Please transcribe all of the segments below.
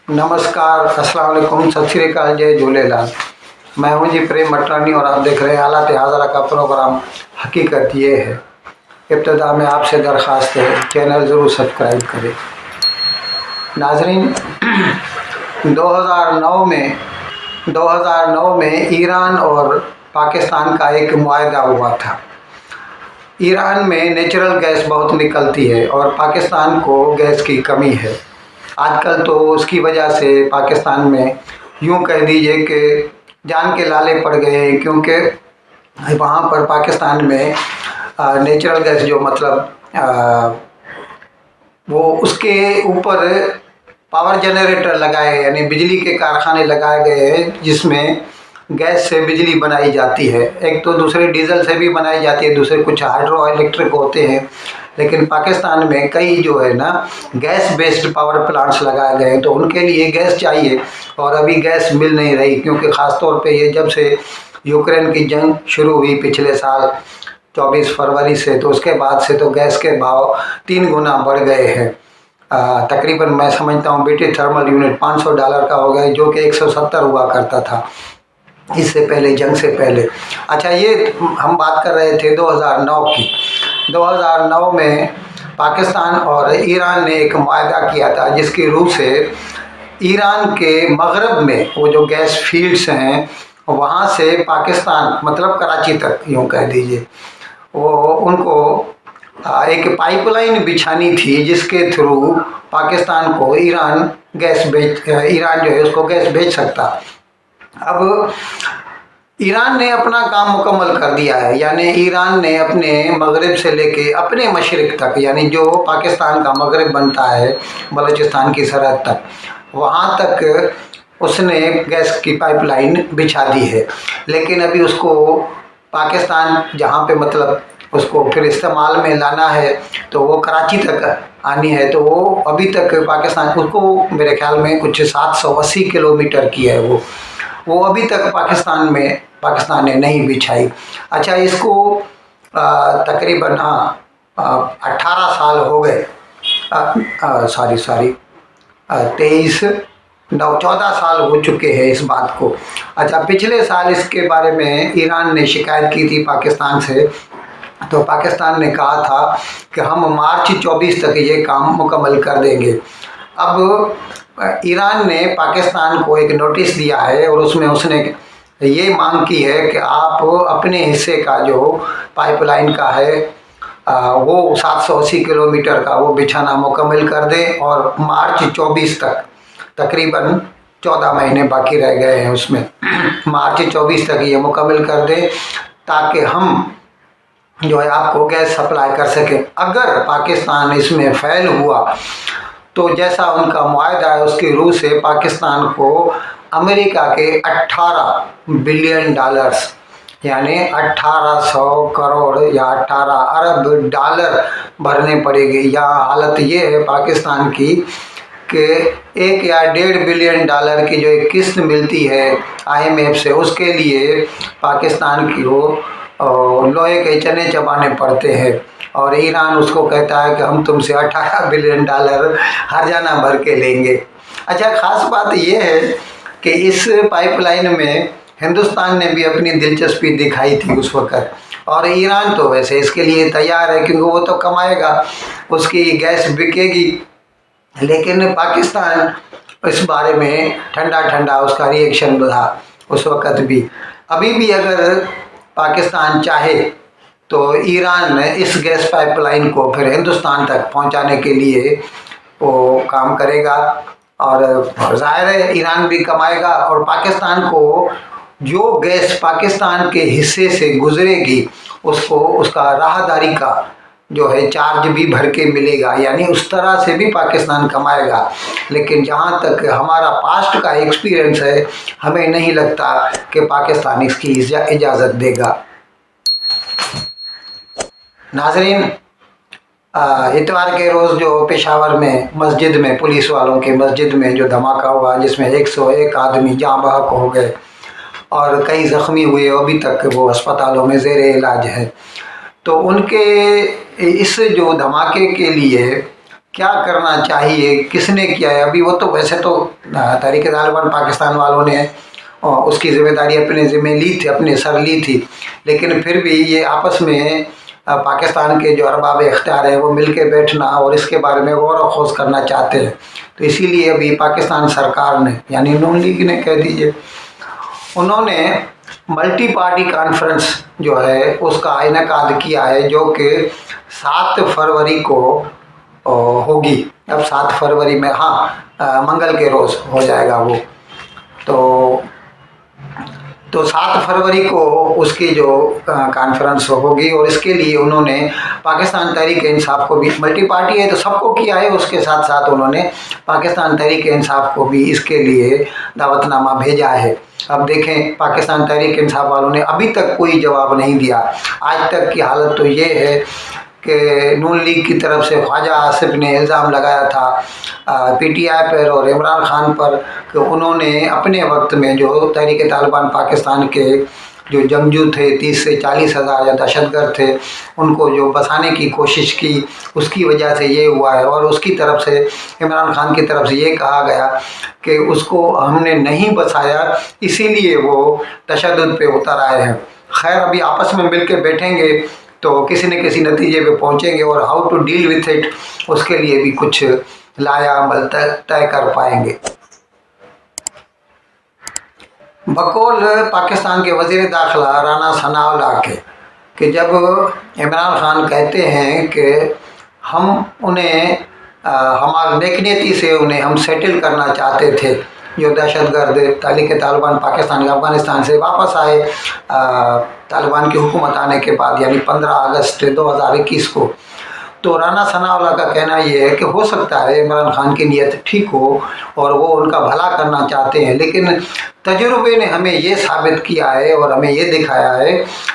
नमस्कार, अस्सलाम वालेकुम, सत श्री अकाल, जय झूलेलाल। मैं हूं जी प्रेम मटरानी और आप देख रहे हैं हालात हाज़रा का प्रोग्राम हकीकत ये है। इब्तिदा में आपसे दरख्वास्त है चैनल ज़रूर सब्सक्राइब करें। नाजरीन, 2009 में ईरान और पाकिस्तान का एक मुआहदा हुआ था। ईरान में नेचुरल गैस बहुत निकलती है और पाकिस्तान को गैस की कमी है। आजकल तो उसकी वजह से पाकिस्तान में यूं कह दीजिए कि जान के लाले पड़ गए हैं, क्योंकि वहाँ पर पाकिस्तान में नेचुरल गैस जो मतलब वो उसके ऊपर पावर जनरेटर लगाए, यानी बिजली के कारखाने लगाए गए हैं जिसमें गैस से बिजली बनाई जाती है। एक तो दूसरे डीजल से भी बनाई जाती है, दूसरे कुछ हाइड्रो इलेक्ट्रिक होते हैं, लेकिन पाकिस्तान में कई जो है ना गैस बेस्ड पावर प्लांट्स लगाए गए हैं, तो उनके लिए गैस चाहिए और अभी गैस मिल नहीं रही, क्योंकि ख़ास तौर पे ये जब से यूक्रेन की जंग शुरू हुई पिछले साल 24 फरवरी से, तो उसके बाद से तो गैस के भाव 3 गुना बढ़ गए हैं। तकरीबन मैं समझता हूँ ब्रिटिश थर्मल यूनिट $500 का हो गया, जो कि 170 हुआ करता था इससे पहले, जंग से पहले। अच्छा, ये हम बात कर रहे थे 2009 की। 2009 में पाकिस्तान और ईरान ने एक मुआहदा किया था जिसकी रूह से ईरान के मगरब में वो जो गैस फील्ड्स हैं वहाँ से पाकिस्तान मतलब कराची तक यूँ कह दीजिए, वो उनको एक पाइपलाइन बिछानी थी जिसके थ्रू पाकिस्तान को ईरान जो है उसको गैस बेच सकता। अब ईरान ने अपना काम मुकम्मल कर दिया है, यानी ईरान ने अपने मगरिब से लेके अपने मशरिक तक, यानी जो पाकिस्तान का मगरिब बनता है बलूचिस्तान की सरहद तक, वहाँ तक उसने गैस की पाइपलाइन बिछा दी है। लेकिन अभी उसको पाकिस्तान जहाँ पे मतलब उसको फिर इस्तेमाल में लाना है तो वो कराची तक आनी है, तो वो अभी तक पाकिस्तान उसको मेरे ख्याल में कुछ 780 किलोमीटर की है वो अभी तक पाकिस्तान ने नहीं बिछाई। अच्छा, इसको तकरीबन 18 साल हो गए, 14 साल हो चुके हैं इस बात को। अच्छा, पिछले साल इसके बारे में ईरान ने शिकायत की थी पाकिस्तान से, तो पाकिस्तान ने कहा था कि हम मार्च 24 तक ये काम मुकम्मल कर देंगे। अब ईरान ने पाकिस्तान को एक नोटिस दिया है और उसमें उसने ये मांग की है कि आप अपने हिस्से का जो पाइपलाइन का है वो 780 किलोमीटर का वो बिछाना मुकम्मल कर दें, और मार्च 24 तक, तकरीबन 14 महीने बाकी रह गए हैं उसमें, मार्च 24 तक ये मुकम्मल कर दें ताकि हम जो है आपको गैस सप्लाई कर सके। अगर पाकिस्तान इसमें फेल हुआ तो जैसा उनका मुआहदा है उसकी रूह से पाकिस्तान को अमेरिका के 18 बिलियन डॉलर्स यानी 1800 करोड़ या 18 अरब डॉलर भरने पड़ेंगे। यहाँ हालत ये है पाकिस्तान की कि 1 या 1.5 बिलियन डॉलर की जो एक किस्त मिलती है IMF से, उसके लिए पाकिस्तान की वो लोहे के चने चबाने पड़ते हैं, और ईरान उसको कहता है कि हम तुमसे 18 बिलियन डॉलर हर्जाना भर के लेंगे। अच्छा, ख़ास बात यह है कि इस पाइपलाइन में हिंदुस्तान ने भी अपनी दिलचस्पी दिखाई थी उस वक़्त, और ईरान तो वैसे इसके लिए तैयार है क्योंकि वो तो कमाएगा, उसकी गैस बिकेगी। लेकिन पाकिस्तान इस बारे में ठंडा उसका रिएक्शन था उस वक़्त भी। अभी भी अगर पाकिस्तान चाहे तो ईरान इस गैस पाइपलाइन को फिर हिंदुस्तान तक पहुंचाने के लिए वो काम करेगा, और ज़ाहिर है ईरान भी कमाएगा, और पाकिस्तान को जो गैस पाकिस्तान के हिस्से से गुजरेगी उसको उसका राहदारी का जो है चार्ज भी भर के मिलेगा, यानी उस तरह से भी पाकिस्तान कमाएगा। लेकिन जहाँ तक हमारा पास्ट का एक्सपीरियंस है, हमें नहीं लगता कि पाकिस्तान इसकी इजाज़त देगा। नाजरीन, इतवार के रोज़ जो पेशावर में मस्जिद में पुलिस वालों के मस्जिद में जो धमाका हुआ जिसमें 101 आदमी जाँ बहक हो गए और कई ज़ख्मी हुए, अभी तक वो अस्पतालों में ज़ेर इलाज है। तो उनके इस जो धमाके के लिए क्या करना चाहिए, किसने किया है। अभी वो तो वैसे तो तहरीक तालिबान पाकिस्तान वालों ने उसकी जिम्मेदारी अपने ज़िम्मे ली थी, अपने सर ली थी, लेकिन फिर भी ये आपस में पाकिस्तान के जो अरबाब इख्तियार है वो मिल के बैठना और इसके बारे में गौर व खोज करना चाहते हैं। तो इसीलिए अभी पाकिस्तान सरकार ने, यानी नून लीग ने कह दीजिए, उन्होंने मल्टी पार्टी कॉन्फ्रेंस जो है उसका इनेकाद किया है, जो कि 7 फरवरी को होगी। अब 7 फरवरी में, हाँ, मंगल के रोज़ हो जाएगा वो। तो 7 फरवरी को उसकी जो कॉन्फ्रेंस होगी, और इसके लिए उन्होंने पाकिस्तान तहरीक इंसाफ को भी, मल्टी पार्टी है तो सबको किया है, उसके साथ साथ उन्होंने पाकिस्तान तहरीक इंसाफ को भी इसके लिए दावतनामा भेजा है। अब देखें, पाकिस्तान तहरीक इंसाफ वालों ने अभी तक कोई जवाब नहीं दिया। आज तक की हालत तो ये है कि नून लीग की तरफ से ख्वाजा आसिफ ने इल्ज़ाम लगाया था पीटीआई पर और इमरान खान पर कि उन्होंने अपने वक्त में जो तहरीक तालिबान पाकिस्तान के जो जंगजू थे, 30 से 40 हज़ार या दहशतगर्द थे, उनको जो बसाने की कोशिश की, उसकी वजह से ये हुआ है। और उसकी तरफ से, इमरान खान की तरफ से ये कहा गया कि उसको हमने नहीं बसाया, इसीलिए वो तशद्दुद पे उतर आए हैं। खैर, अभी आपस में मिल के बैठेंगे तो किसी न किसी नतीजे पे पहुंचेंगे, और how to deal with it उसके लिए भी कुछ लाया अमल तय कर पाएंगे। बकौल पाकिस्तान के वज़ीर दाखिला राना सनाउल्लाह के, कि जब इमरान खान कहते हैं कि हम उन्हें हमारी नेकनीयती से उन्हें हम सेटल करना चाहते थे, जो दहशतगर्द तहरीक तालिबान पाकिस्तान के अफ़गानिस्तान से वापस आए तालिबान की हुकूमत आने के बाद, यानी 15 अगस्त 2021 को। तो राना सनाउल्लाह का कहना ये है कि हो सकता है इमरान खान की नीयत ठीक हो और वो उनका भला करना चाहते हैं, लेकिन तजुर्बे ने हमें ये साबित किया है और हमें ये दिखाया है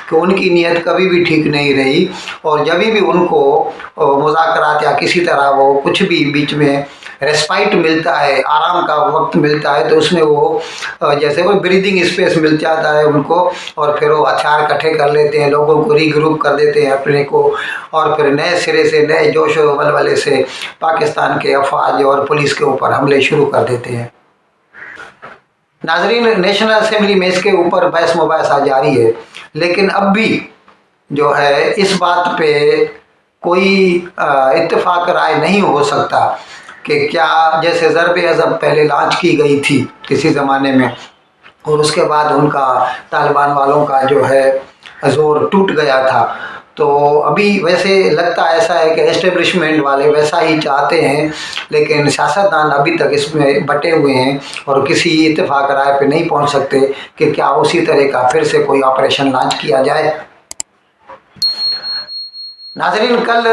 कि उनकी नीयत कभी भी ठीक नहीं रही। और जब भी उनको मुज़ाकरात या किसी तरह वो कुछ भी बीच में रेस्पाइट मिलता है, आराम का वक्त मिलता है, तो उसमें वो जैसे वो ब्रीदिंग स्पेस मिल जाता है उनको, और फिर वो हथियार इकट्ठे कर लेते हैं, लोगों को रीग्रुप कर देते हैं अपने को, और फिर नए सिरे से, नए जोश व वलवले से पाकिस्तान के अफवाज और पुलिस के ऊपर हमले शुरू कर देते हैं। नाजरीन, नेशनल असेंबली में इसके ऊपर बहस मुबाहसा जारी है, लेकिन अब भी जो है इस बात पे कोई इत्तेफाक राय नहीं हो सकता कि क्या, जैसे ज़रब अज़ब पहले लॉन्च की गई थी किसी ज़माने में, और उसके बाद उनका तालिबान वालों का जो है ज़ोर टूट गया था, तो अभी वैसे लगता ऐसा है कि एस्टेब्लिशमेंट वाले वैसा ही चाहते हैं, लेकिन सियासतदान अभी तक इसमें बटे हुए हैं और किसी इत्तेफाक राय पे नहीं पहुंच सकते कि क्या उसी तरह का फिर से कोई ऑपरेशन लॉन्च किया जाए। नाज़रीन, कल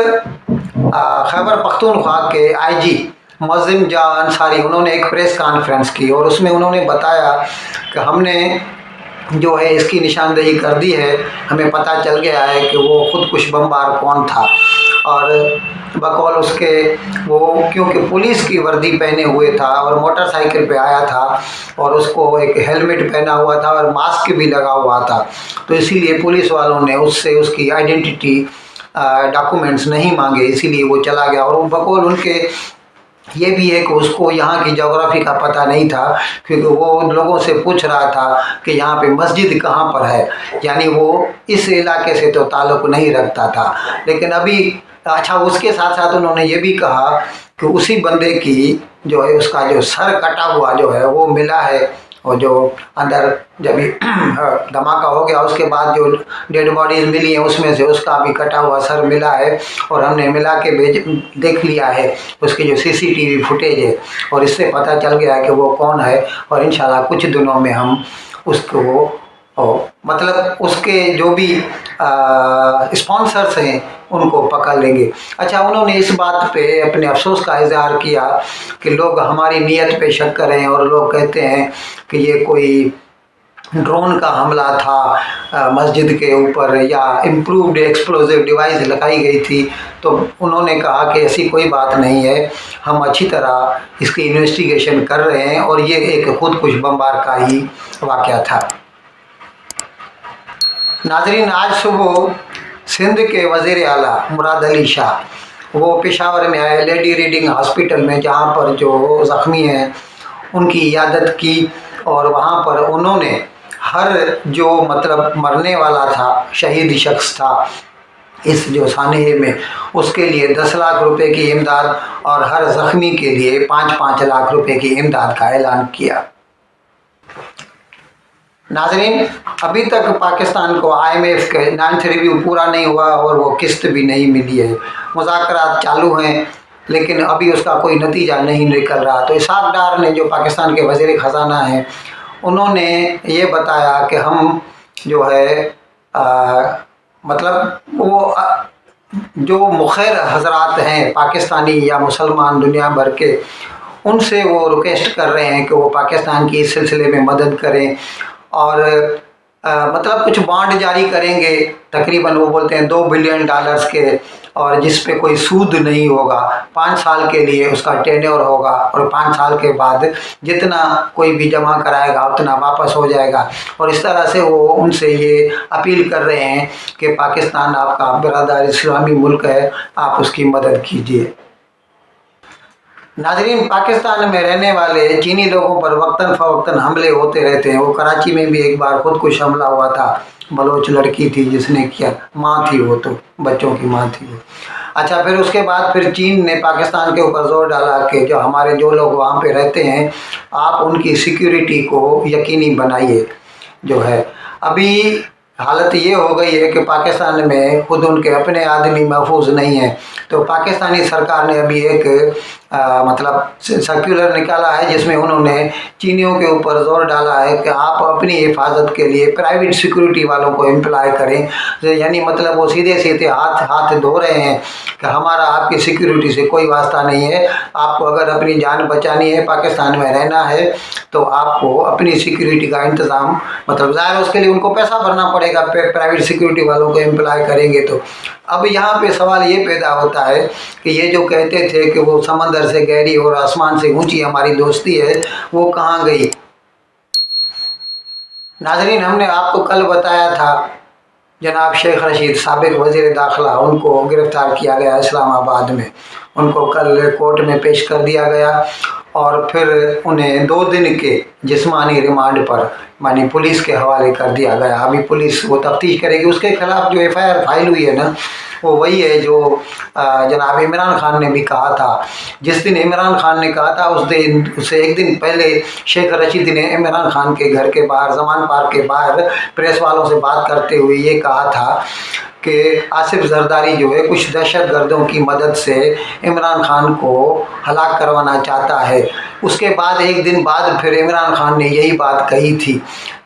खैबर पख्तूनख्वा के आईजी मुअज़्ज़िम जा अंसारी, उन्होंने एक प्रेस कॉन्फ्रेंस की और उसमें उन्होंने बताया कि हमने जो है इसकी निशानदेही कर दी है, हमें पता चल गया है कि वो खुदकुश बमबार कौन था। और बकौल उसके, वो क्योंकि पुलिस की वर्दी पहने हुए था और मोटरसाइकिल पे आया था और उसको एक हेलमेट पहना हुआ था और मास्क भी लगा हुआ था, तो इसीलिए पुलिस वालों ने उससे उसकी आइडेंटिटी डॉक्यूमेंट्स नहीं मांगे, इसीलिए वो चला गया। और बकौल उनके ये भी है कि उसको यहाँ की जोग्राफ़ी का पता नहीं था, क्योंकि वो लोगों से पूछ रहा था कि यहाँ पे मस्जिद कहाँ पर है, यानी वो इस इलाके से तो ताल्लुक़ नहीं रखता था। लेकिन अभी अच्छा, उसके साथ साथ उन्होंने ये भी कहा कि उसी बंदे की जो है उसका जो सर कटा हुआ जो है वो मिला है, और जो अंदर जब धमाका हो गया उसके बाद जो डेड बॉडीज़ मिली हैं उसमें से उसका भी कटा हुआ सर मिला है, और हमने मिला के देख लिया है उसकी जो सीसीटीवी फुटेज है, और इससे पता चल गया है कि वो कौन है। और इंशाल्लाह कुछ दिनों में हम उसको मतलब उसके जो भी स्पॉन्सर्स हैं उनको पकड़ लेंगे। अच्छा, उन्होंने इस बात पे अपने अफसोस का इजहार किया कि लोग हमारी नीयत पे शक कर रहे हैं और लोग कहते हैं कि ये कोई ड्रोन का हमला था मस्जिद के ऊपर, या इम्प्रूव्ड एक्सप्लोजिव डिवाइस लगाई गई थी। तो उन्होंने कहा कि ऐसी कोई बात नहीं है, हम अच्छी तरह इसकी इन्वेस्टिगेशन कर रहे हैं और ये एक खुदकुश बमबार का ही वाक़या था। नाज़रीन, आज सुबह सिंध के वज़ीर आला मुराद अली शाह वो पेशावर में आए लेडी रीडिंग हॉस्पिटल में, जहाँ पर जो ज़ख्मी हैं उनकी इयादत की, और वहाँ पर उन्होंने हर जो मतलब मरने वाला था, शहीद शख्स था इस जो सानहे में, उसके लिए 10 लाख रुपए की इमदाद और हर ज़ख्मी के लिए 5-5 लाख रुपए की इमदाद का ऐलान किया। नाज़रीन, अभी तक पाकिस्तान को IMF के 9th रिव्यू पूरा नहीं हुआ और वो किस्त भी नहीं मिली है। मुज़ाकरात चालू हैं लेकिन अभी उसका कोई नतीजा नहीं निकल रहा। तो इसहाक डार ने, जो पाकिस्तान के वज़ीर ख़ज़ाना हैं, उन्होंने ये बताया कि हम जो है मतलब वो जो मुखर हजरात हैं पाकिस्तानी या मुसलमान दुनिया भर के, उनसे वो रिक्वेस्ट कर रहे हैं कि वो पाकिस्तान की इस सिलसिले में मदद करें और मतलब कुछ बॉन्ड जारी करेंगे, तकरीबन वो बोलते हैं $2 बिलियन के, और जिस पे कोई सूद नहीं होगा। 5 साल के लिए उसका टेन्योर होगा और 5 साल के बाद जितना कोई भी जमा कराएगा उतना वापस हो जाएगा। और इस तरह से वो उनसे ये अपील कर रहे हैं कि पाकिस्तान आपका बिरादर इस्लामी मुल्क है, आप उसकी मदद कीजिए। नाज़रीन, पाकिस्तान में रहने वाले चीनी लोगों पर वक्तन फ़वक्तन हमले होते रहते हैं। वो कराची में भी एक बार खुदकुश हमला हुआ था, बलोच लड़की थी जिसने किया, माँ थी वो, तो बच्चों की माँ थी वो। अच्छा, फिर उसके बाद फिर चीन ने पाकिस्तान के ऊपर ज़ोर डाला कि जो हमारे जो लोग वहाँ पे रहते हैं, आप उनकी सिक्योरिटी को यकीनी बनाइए। जो है अभी हालत ये हो गई है कि पाकिस्तान में खुद उनके अपने आदमी महफूज नहीं हैं। तो पाकिस्तानी सरकार ने अभी एक मतलब सर्कुलर निकाला है जिसमें उन्होंने चीनियों के ऊपर ज़ोर डाला है कि आप अपनी हिफाजत के लिए प्राइवेट सिक्योरिटी वालों को एम्प्लॉय करें। यानी मतलब वो सीधे सीधे हाथ धो रहे हैं कि हमारा आपकी सिक्योरिटी से कोई वास्ता नहीं है। आपको अगर अपनी जान बचानी है, पाकिस्तान में रहना है, तो आपको अपनी सिक्योरिटी का इंतज़ाम, मतलब ज़ाहिर उसके लिए उनको पैसा भरना पड़ेगा, प्राइवेट सिक्योरिटी वालों को एम्प्लॉय करेंगे। तो अब यहाँ पे सवाल ये पैदा होता है कि ये जो कहते थे कि वो समंदर से गहरी और आसमान से ऊंची हमारी दोस्ती है, वो कहाँ गई? नाज़रीन, हमने आपको कल बताया था जनाब शेख रशीद, साबिक वज़ीर दाखिला, उनको गिरफ़्तार किया गया इस्लामाबाद में। उनको कल कोर्ट में पेश कर दिया गया और फिर उन्हें 2 दिन के जिस्मानी रिमांड पर मानी पुलिस के हवाले कर दिया गया। अभी पुलिस वो तफ्तीश करेगी। उसके खिलाफ जो FIR फाइल हुई है ना, वो वही है जो जनाब इमरान खान ने भी कहा था। जिस दिन इमरान खान ने कहा था उस दिन, उससे एक दिन पहले शेख रशीद ने इमरान खान के घर के बाहर, जमान पार्क के बाहर, प्रेस वालों से बात करते हुए ये कहा था कि आसिफ जरदारी जो है कुछ दहशत गर्दों की मदद से इमरान खान को हलाक करवाना चाहता है। उसके बाद एक दिन बाद फिर इमरान खान ने यही बात कही थी।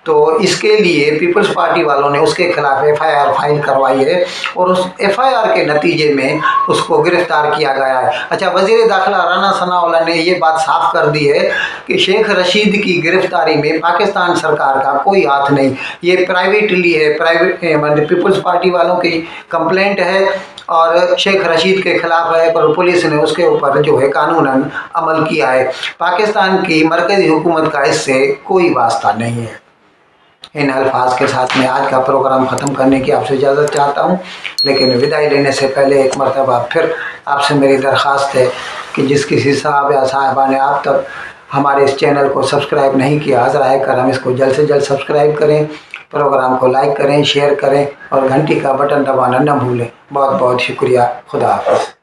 तो इसके लिए पीपल्स पार्टी वालों ने उसके खिलाफ FIR फाइल करवाई है और उस FIR के नतीजे में उसको गिरफ़्तार किया गया है। अच्छा, वज़ीर दाखिला राना सनाउल्लाह ने ये बात साफ कर दी है कि शेख रशीद की गिरफ़्तारी में पाकिस्तान सरकार का कोई हाथ नहीं। ये प्राइवेटली है, मतलब पीपल्स पार्टी वालों की कंप्लेंट है और शेख रशीद के खिलाफ है, पर पुलिस ने उसके ऊपर जो है कानूनन अमल किया है। पाकिस्तान की मरकज़ी हुकूमत का इससे कोई वास्ता नहीं है। इन अल्फाज के साथ मैं आज का प्रोग्राम ख़त्म करने की आपसे इजाज़त चाहता हूँ, लेकिन विदाई लेने से पहले एक मरतबा फिर आपसे मेरी दरख्वास्त है कि जिस किसी साहब या साहिबा ने आप तक हमारे इस चैनल को सब्सक्राइब नहीं किया, हज़राए करम इसको जल्द से जल्द सब्सक्राइब करें, प्रोग्राम को लाइक करें, शेयर करें और घंटी का बटन दबाना न भूलें। बहुत बहुत शुक्रिया। खुदा हाफ़िज़।